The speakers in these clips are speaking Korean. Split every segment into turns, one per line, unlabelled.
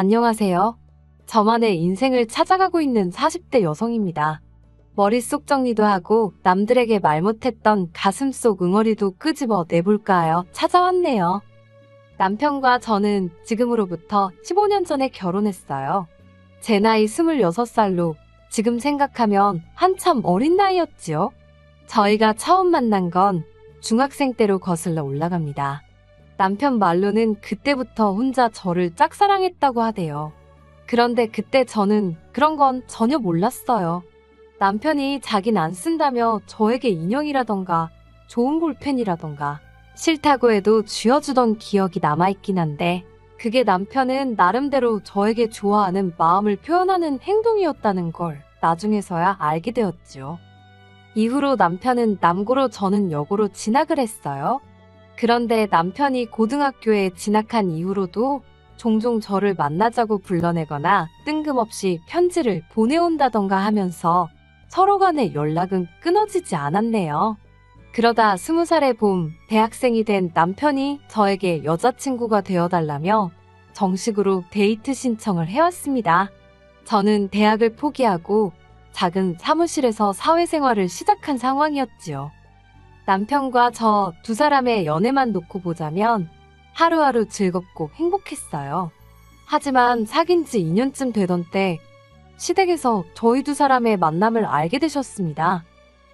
안녕하세요. 저만의 인생을 찾아가고 있는 40대 여성입니다. 머릿속 정리도 하고 남들에게 말 못했던 가슴속 응어리도 끄집어 내볼까 하여 찾아왔네요. 남편과 저는 지금으로부터 15년 전에 결혼했어요. 제 나이 26살로 지금 생각하면 한참 어린 나이였지요. 저희가 처음 만난 건 중학생 때로 거슬러 올라갑니다. 남편 말로는 그때부터 혼자 저를 짝사랑했다고 하대요. 그런데 그때 저는 그런 건 전혀 몰랐어요. 남편이 자긴 안 쓴다며 저에게 인형이라던가 좋은 볼펜이라던가 싫다고 해도 쥐어주던 기억이 남아있긴 한데 그게 남편은 나름대로 저에게 좋아하는 마음을 표현하는 행동이었다는 걸 나중에서야 알게 되었지요. 이후로 남편은 남고로 저는 여고로 진학을 했어요. 그런데 남편이 고등학교에 진학한 이후로도 종종 저를 만나자고 불러내거나 뜬금없이 편지를 보내온다던가 하면서 서로 간의 연락은 끊어지지 않았네요. 그러다 20살의 봄, 대학생이 된 남편이 저에게 여자친구가 되어달라며 정식으로 데이트 신청을 해왔습니다. 저는 대학을 포기하고 작은 사무실에서 사회생활을 시작한 상황이었지요. 남편과 저 두 사람의 연애만 놓고 보자면 하루하루 즐겁고 행복했어요. 하지만 사귄 지 2년쯤 되던 때 시댁에서 저희 두 사람의 만남을 알게 되셨습니다.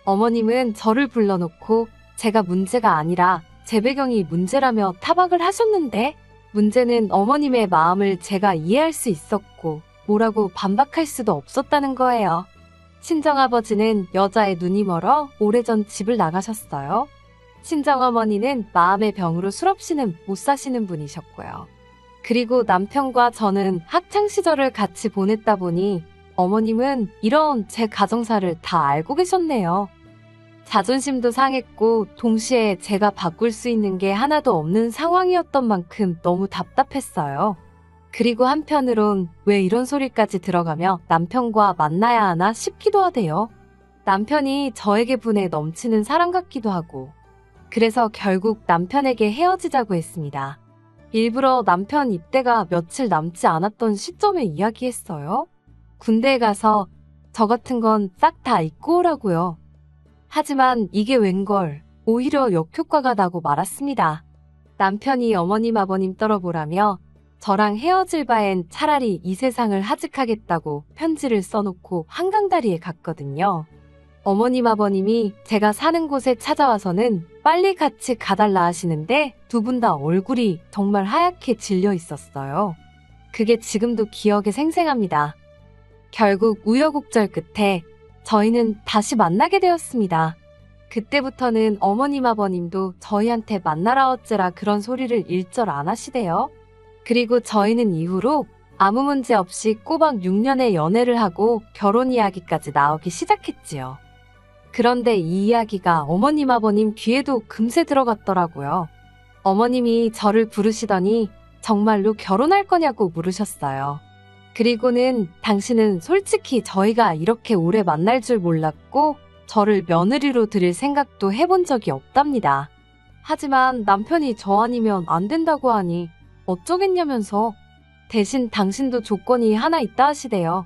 어머님은 저를 불러놓고 제가 문제가 아니라 제 배경이 문제라며 타박을 하셨는데 문제는 어머님의 마음을 제가 이해할 수 있었고 뭐라고 반박할 수도 없었다는 거예요. 친정아버지는 여자의 눈이 멀어 오래전 집을 나가셨어요. 친정어머니는 마음의 병으로 술없이는 못 사시는 분이셨고요. 그리고 남편과 저는 학창시절을 같이 보냈다 보니 어머님은 이런 제 가정사를 다 알고 계셨네요. 자존심도 상했고 동시에 제가 바꿀 수 있는 게 하나도 없는 상황이었던 만큼 너무 답답했어요. 그리고 한편으론 왜 이런 소리까지 들어가며 남편과 만나야 하나 싶기도 하대요. 남편이 저에게 분에 넘치는 사람 같기도 하고 그래서 결국 남편에게 헤어지자고 했습니다. 일부러 남편 입대가 며칠 남지 않았던 시점에 이야기했어요. 군대에 가서 저 같은 건 싹 다 잊고 오라고요. 하지만 이게 웬걸 오히려 역효과가 나고 말았습니다. 남편이 어머님 아버님 떨어보라며 저랑 헤어질 바엔 차라리 이 세상을 하직하겠다고 편지를 써놓고 한강다리에 갔거든요. 어머님 아버님이 제가 사는 곳에 찾아와서는 빨리 같이 가달라 하시는데 두 분 다 얼굴이 정말 하얗게 질려 있었어요. 그게 지금도 기억에 생생합니다. 결국 우여곡절 끝에 저희는 다시 만나게 되었습니다. 그때부터는 어머님 아버님도 저희한테 만나라 어째라 그런 소리를 일절 안 하시대요. 그리고 저희는 이후로 아무 문제 없이 꼬박 6년의 연애를 하고 결혼 이야기까지 나오기 시작했지요. 그런데 이 이야기가 어머님 아버님 귀에도 금세 들어갔더라고요. 어머님이 저를 부르시더니 정말로 결혼할 거냐고 물으셨어요. 그리고는 당신은 솔직히 저희가 이렇게 오래 만날 줄 몰랐고 저를 며느리로 드릴 생각도 해본 적이 없답니다. 하지만 남편이 저 아니면 안 된다고 하니 어쩌겠냐면서 대신 당신도 조건이 하나 있다 하시대요.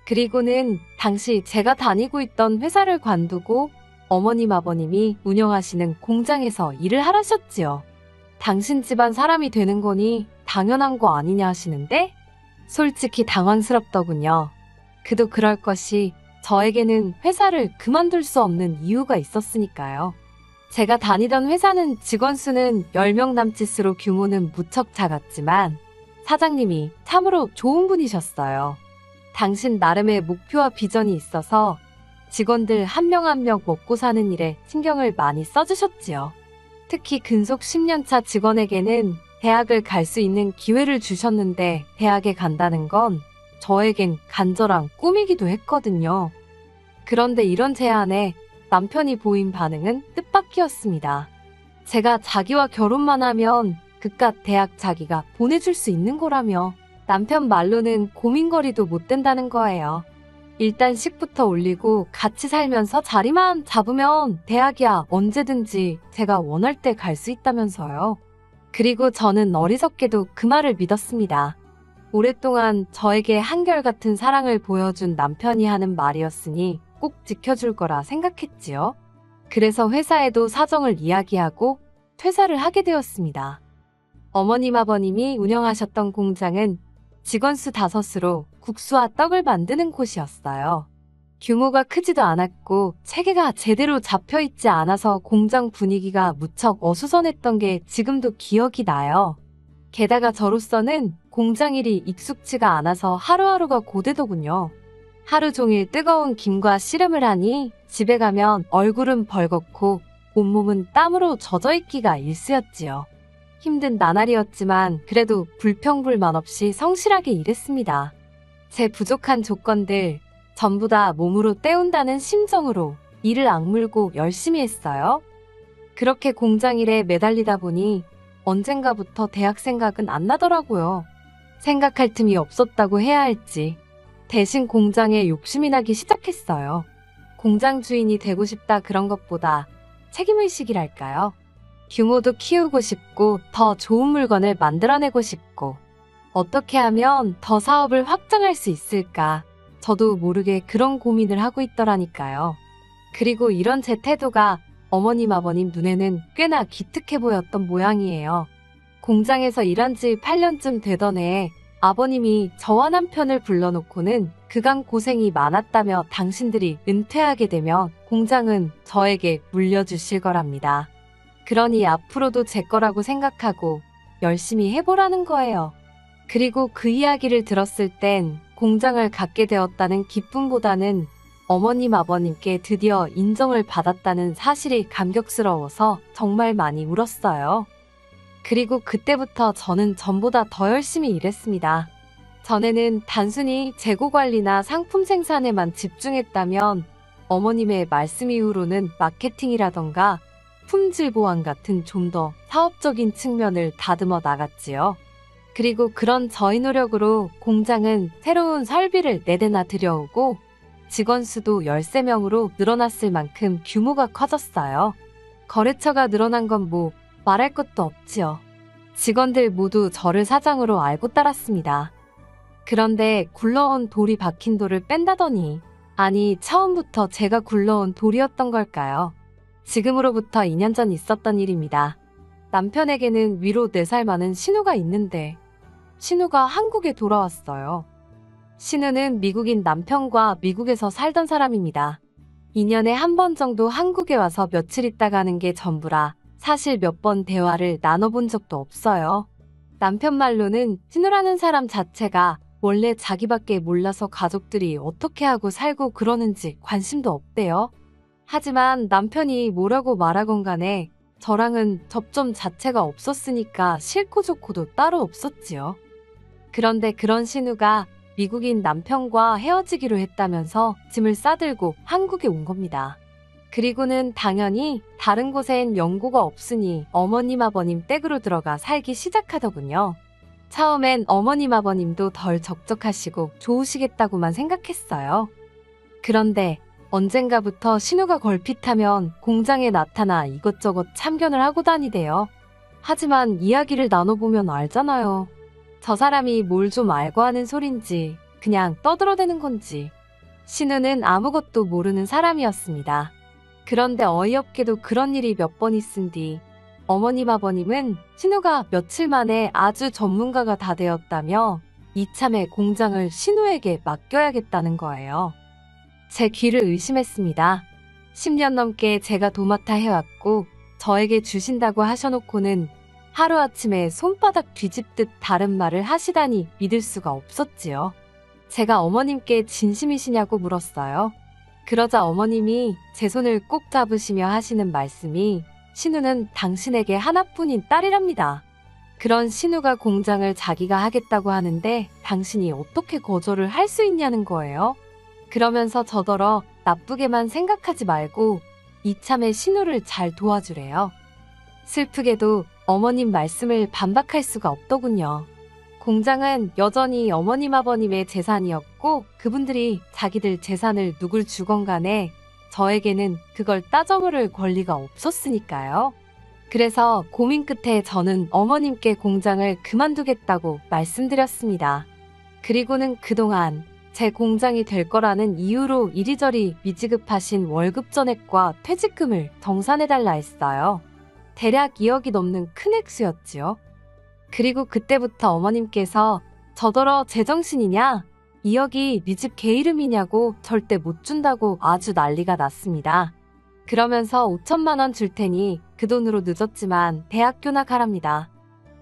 그리고는 당시 제가 다니고 있던 회사를 관두고 어머님 아버님이 운영하시는 공장에서 일을 하라셨지요. 당신 집안 사람이 되는 거니 당연한 거 아니냐 하시는데 솔직히 당황스럽더군요. 그도 그럴 것이 저에게는 회사를 그만둘 수 없는 이유가 있었으니까요. 제가 다니던 회사는 직원 수는 10명 남짓으로 규모는 무척 작았지만 사장님이 참으로 좋은 분이셨어요. 당신 나름의 목표와 비전이 있어서 직원들 한 명 한 명 먹고 사는 일에 신경을 많이 써주셨지요. 특히 근속 10년차 직원에게는 대학을 갈 수 있는 기회를 주셨는데 대학에 간다는 건 저에겐 간절한 꿈이기도 했거든요. 그런데 이런 제안에 남편이 보인 반응은 뜻밖이었습니다. 제가 자기와 결혼만 하면 그깟 대학 자기가 보내줄 수 있는 거라며 남편 말로는 고민거리도 못 된다는 거예요. 일단 식부터 올리고 같이 살면서 자리만 잡으면 대학이야 언제든지 제가 원할 때 갈 수 있다면서요. 그리고 저는 어리석게도 그 말을 믿었습니다. 오랫동안 저에게 한결같은 사랑을 보여준 남편이 하는 말이었으니 꼭 지켜줄 거라 생각했지요. 그래서 회사에도 사정을 이야기하고 퇴사를 하게 되었습니다. 어머님 아버님이 운영하셨던 공장은 직원 수 5으로 국수와 떡을 만드는 곳이었어요. 규모가 크지도 않았고 체계가 제대로 잡혀있지 않아서 공장 분위기가 무척 어수선했던 게 지금도 기억이 나요. 게다가 저로서는 공장 일이 익숙지가 않아서 하루하루가 고되더군요. 하루 종일 뜨거운 김과 씨름을 하니 집에 가면 얼굴은 벌겋고 온몸은 땀으로 젖어있기가 일쑤였지요. 힘든 나날이었지만 그래도 불평불만 없이 성실하게 일했습니다. 제 부족한 조건들 전부 다 몸으로 때운다는 심정으로 이를 악물고 열심히 했어요. 그렇게 공장 일에 매달리다 보니 언젠가부터 대학 생각은 안 나더라고요. 생각할 틈이 없었다고 해야 할지 대신 공장에 욕심이 나기 시작했어요. 공장 주인이 되고 싶다 그런 것보다 책임의식이랄까요. 규모도 키우고 싶고 더 좋은 물건을 만들어내고 싶고 어떻게 하면 더 사업을 확장할 수 있을까 저도 모르게 그런 고민을 하고 있더라니까요. 그리고 이런 제 태도가 어머님 아버님 눈에는 꽤나 기특해 보였던 모양이에요. 공장에서 일한 지 8년쯤 되던 해에 아버님이 저와 남편을 불러놓고는 그간 고생이 많았다며 당신들이 은퇴하게 되면 공장은 저에게 물려주실 거랍니다. 그러니 앞으로도 제 거라고 생각하고 열심히 해보라는 거예요. 그리고 그 이야기를 들었을 땐 공장을 갖게 되었다는 기쁨보다는 어머님 아버님께 드디어 인정을 받았다는 사실이 감격스러워서 정말 많이 울었어요. 그리고 그때부터 저는 전보다 더 열심히 일했습니다. 전에는 단순히 재고 관리나 상품 생산에만 집중했다면 어머님의 말씀 이후로는 마케팅이라던가 품질 보완 같은 좀 더 사업적인 측면을 다듬어 나갔지요. 그리고 그런 저희 노력으로 공장은 새로운 설비를 4대나 들여오고 직원 수도 13명으로 늘어났을 만큼 규모가 커졌어요. 거래처가 늘어난 건 뭐 말할 것도 없지요. 직원들 모두 저를 사장으로 알고 따랐습니다. 그런데 굴러온 돌이 박힌 돌을 뺀다더니 아니 처음부터 제가 굴러온 돌이었던 걸까요? 지금으로부터 2년 전 있었던 일입니다. 남편에게는 위로 4살 많은 신우가 있는데 신우가 한국에 돌아왔어요. 신우는 미국인 남편과 미국에서 살던 사람입니다. 2년에 한 번 정도 한국에 와서 며칠 있다 가는 게 전부라 사실 몇 번 대화를 나눠본 적도 없어요. 남편 말로는 신우라는 사람 자체가 원래 자기밖에 몰라서 가족들이 어떻게 하고 살고 그러는지 관심도 없대요. 하지만 남편이 뭐라고 말하건 간에 저랑은 접점 자체가 없었으니까 싫고 좋고도 따로 없었지요. 그런데 그런 신우가 미국인 남편과 헤어지기로 했다면서 짐을 싸들고 한국에 온 겁니다. 그리고는 당연히 다른 곳엔 연고가 없으니 어머님 아버님 댁으로 들어가 살기 시작하더군요. 처음엔 어머님 아버님도 덜 적적하시고 좋으시겠다고만 생각했어요. 그런데 언젠가부터 신우가 걸핏하면 공장에 나타나 이것저것 참견을 하고 다니대요. 하지만 이야기를 나눠보면 알잖아요. 저 사람이 뭘 좀 알고 하는 소린지 그냥 떠들어대는 건지. 신우는 아무것도 모르는 사람이었습니다. 그런데 어이없게도 그런 일이 몇 번 있은 뒤 어머님 아버님은 신우가 며칠 만에 아주 전문가가 다 되었다며 이참에 공장을 신우에게 맡겨야겠다는 거예요. 제 귀를 의심했습니다. 10년 넘게 제가 도맡아 해왔고 저에게 주신다고 하셔놓고는 하루아침에 손바닥 뒤집듯 다른 말을 하시다니 믿을 수가 없었지요. 제가 어머님께 진심이시냐고 물었어요. 그러자 어머님이 제 손을 꼭 잡으시며 하시는 말씀이 신우는 당신에게 하나뿐인 딸이랍니다. 그런 신우가 공장을 자기가 하겠다고 하는데 당신이 어떻게 거절을 할 수 있냐는 거예요. 그러면서 저더러 나쁘게만 생각하지 말고 이참에 신우를 잘 도와주래요. 슬프게도 어머님 말씀을 반박할 수가 없더군요. 공장은 여전히 어머님 아버님의 재산이었고 그분들이 자기들 재산을 누굴 주건 간에 저에게는 그걸 따져물을 권리가 없었으니까요. 그래서 고민 끝에 저는 어머님께 공장을 그만두겠다고 말씀드렸습니다. 그리고는 그동안 제 공장이 될 거라는 이유로 이리저리 미지급하신 월급 전액과 퇴직금을 정산해달라 했어요. 대략 2억이 넘는 큰 액수였지요. 그리고 그때부터 어머님께서 저더러 제정신이냐? 2억이 네 집 개 이름이냐고 절대 못 준다고 아주 난리가 났습니다. 그러면서 5천만 원 줄 테니 그 돈으로 늦었지만 대학교나 가랍니다.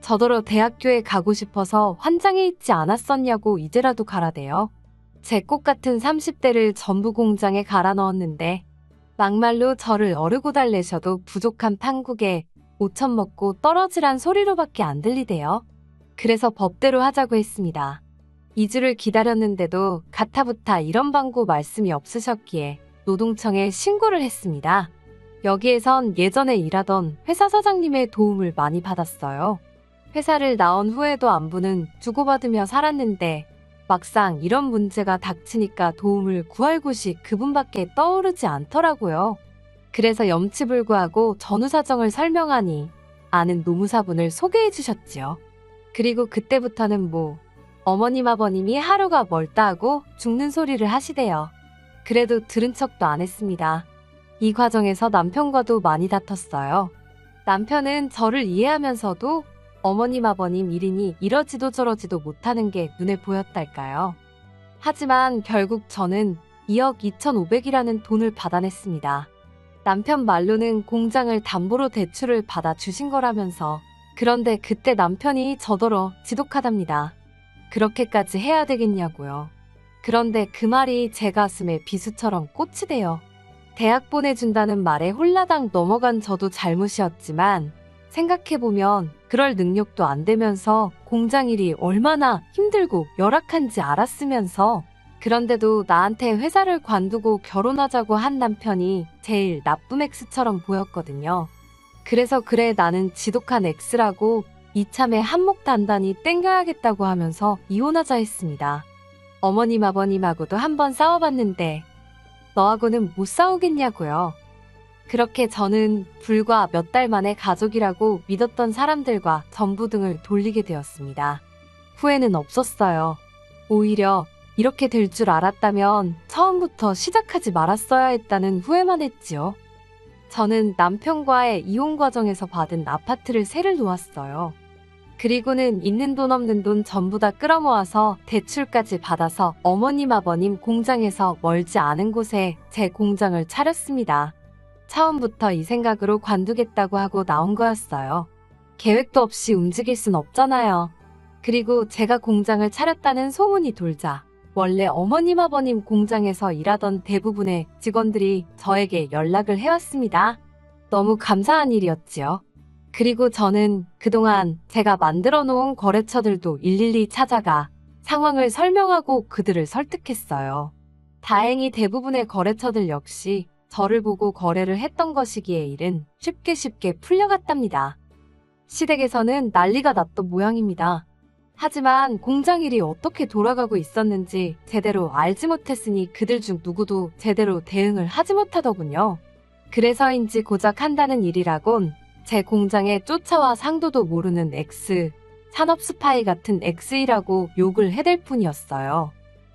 저더러 대학교에 가고 싶어서 환장해 있지 않았었냐고 이제라도 가라대요. 제 꽃 같은 30대를 전부 공장에 갈아 넣었는데 막말로 저를 어르고 달래셔도 부족한 판국에 5천 먹고 떨어지란 소리로밖에 안 들리대요. 그래서 법대로 하자고 했습니다. 2주를 기다렸는데도 가타부타 이런 방구 말씀이 없으셨기에 노동청에 신고를 했습니다. 여기에선 예전에 일하던 회사 사장님의 도움을 많이 받았어요. 회사를 나온 후에도 안부는 주고받으며 살았는데 막상 이런 문제가 닥치니까 도움을 구할 곳이 그분밖에 떠오르지 않더라고요. 그래서 염치불구하고 전후 사정을 설명하니 아는 노무사분을 소개해 주셨지요. 그리고 그때부터는 어머님 아버님이 하루가 멀다 하고 죽는 소리를 하시대요. 그래도 들은 척도 안 했습니다. 이 과정에서 남편과도 많이 다퉜어요. 남편은 저를 이해하면서도 어머님 아버님 일이니 이러지도 저러지도 못하는 게 눈에 보였달까요. 하지만 결국 저는 2억 2,500이라는 돈을 받아냈습니다. 남편 말로는 공장을 담보로 대출을 받아 주신 거라면서 그런데 그때 남편이 저더러 지독하답니다. 그렇게까지 해야 되겠냐고요. 그런데 그 말이 제 가슴에 비수처럼 꽂히대요. 대학 보내준다는 말에 홀라당 넘어간 저도 잘못이었지만 생각해보면 그럴 능력도 안 되면서 공장 일이 얼마나 힘들고 열악한지 알았으면서 그런데도 나한테 회사를 관두고 결혼하자고 한 남편이 제일 나쁜 X처럼 보였거든요. 그래서 그래 나는 지독한 X라고 이참에 한몫 단단히 땡겨야겠다고 하면서 이혼하자 했습니다. 어머님 아버님하고도 한번 싸워봤는데 너하고는 못 싸우겠냐고요. 그렇게 저는 불과 몇 달 만에 가족이라고 믿었던 사람들과 전부등을 돌리게 되었습니다. 후회는 없었어요. 오히려 이렇게 될 줄 알았다면 처음부터 시작하지 말았어야 했다는 후회만 했지요. 저는 남편과의 이혼 과정에서 받은 아파트를 세를 놓았어요. 그리고는 있는 돈 없는 돈 전부 다 끌어모아서 대출까지 받아서 어머님 아버님 공장에서 멀지 않은 곳에 제 공장을 차렸습니다. 처음부터 이 생각으로 관두겠다고 하고 나온 거였어요. 계획도 없이 움직일 순 없잖아요. 그리고 제가 공장을 차렸다는 소문이 돌자 원래 어머님 아버님 공장에서 일하던 대부분의 직원들이 저에게 연락을 해왔습니다. 너무 감사한 일이었지요. 그리고 저는 그동안 제가 만들어 놓은 거래처들도 일일이 찾아가 상황을 설명하고 그들을 설득했어요. 다행히 대부분의 거래처들 역시 저를 보고 거래를 했던 것이기에 일은 쉽게 풀려갔답니다. 시댁에서는 난리가 났던 모양입니다. 하지만 공장 일이 어떻게 돌아가고 있었는지 제대로 알지 못했으니 그들 중 누구도 제대로 대응을 하지 못하더군요. 그래서인지 고작 한다는 일이라곤 제 공장에 쫓아와 상도도 모르는 X, 산업 스파이 같은 X이라고 욕을 해댈 뿐이었어요.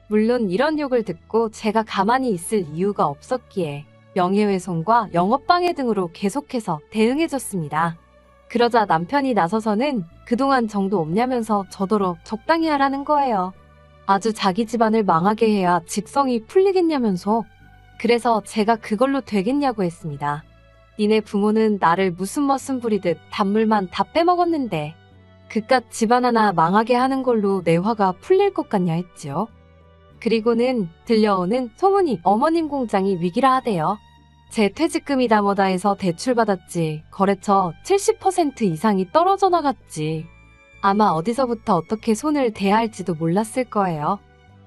물론 이런 욕을 듣고 제가 가만히 있을 이유가 없었기에 명예훼손과 영업방해 등으로 계속해서 대응해줬습니다. 그러자 남편이 나서서는 그동안 정도 없냐면서 저더러 적당히 하라는 거예요. 아주 자기 집안을 망하게 해야 직성이 풀리겠냐면서. 그래서 제가 그걸로 되겠냐고 했습니다. 니네 부모는 나를 무슨 머슴 부리듯 단물만 다 빼먹었는데 그깟 집안 하나 망하게 하는 걸로 내 화가 풀릴 것 같냐 했지요. 그리고는 들려오는 소문이 어머님 공장이 위기라 하대요. 제 퇴직금이다 뭐다 해서 대출받았지 거래처 70% 이상이 떨어져 나갔지. 아마 어디서부터 어떻게 손을 대야 할지도 몰랐을 거예요.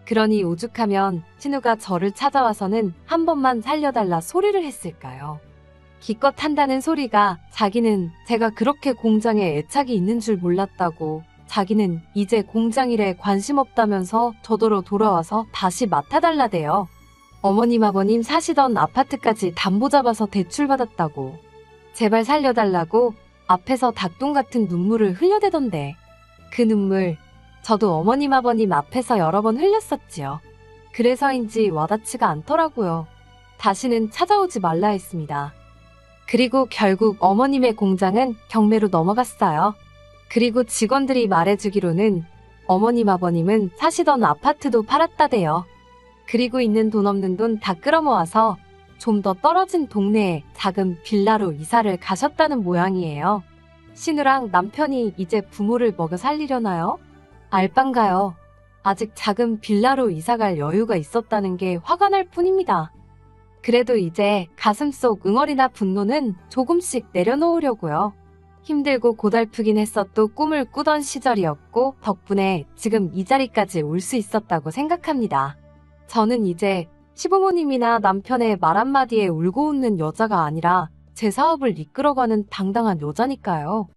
그러니 오죽하면 신우가 저를 찾아와서는 한 번만 살려달라 소리를 했을까요. 기껏 한다는 소리가 자기는 제가 그렇게 공장에 애착이 있는 줄 몰랐다고, 자기는 이제 공장 일에 관심 없다면서 저더러 돌아와서 다시 맡아달라대요. 어머님 아버님 사시던 아파트까지 담보 잡아서 대출받았다고, 제발 살려달라고 앞에서 닭똥 같은 눈물을 흘려대던데 그 눈물 저도 어머님 아버님 앞에서 여러 번 흘렸었지요. 그래서인지 와닿지가 않더라고요. 다시는 찾아오지 말라 했습니다. 그리고 결국 어머님의 공장은 경매로 넘어갔어요. 그리고 직원들이 말해주기로는 어머님 아버님은 사시던 아파트도 팔았다대요. 그리고 있는 돈 없는 돈 다 끌어모아서 좀 더 떨어진 동네에 작은 빌라로 이사를 가셨다는 모양이에요. 신우랑 남편이 이제 부모를 먹여 살리려나요? 알빵가요. 아직 작은 빌라로 이사갈 여유가 있었다는 게 화가 날 뿐입니다. 그래도 이제 가슴속 응어리나 분노는 조금씩 내려놓으려고요. 힘들고 고달프긴 했어도 꿈을 꾸던 시절이었고 덕분에 지금 이 자리까지 올 수 있었다고 생각합니다. 저는 이제 시부모님이나 남편의 말 한마디에 울고 웃는 여자가 아니라 제 사업을 이끌어가는 당당한 여자니까요.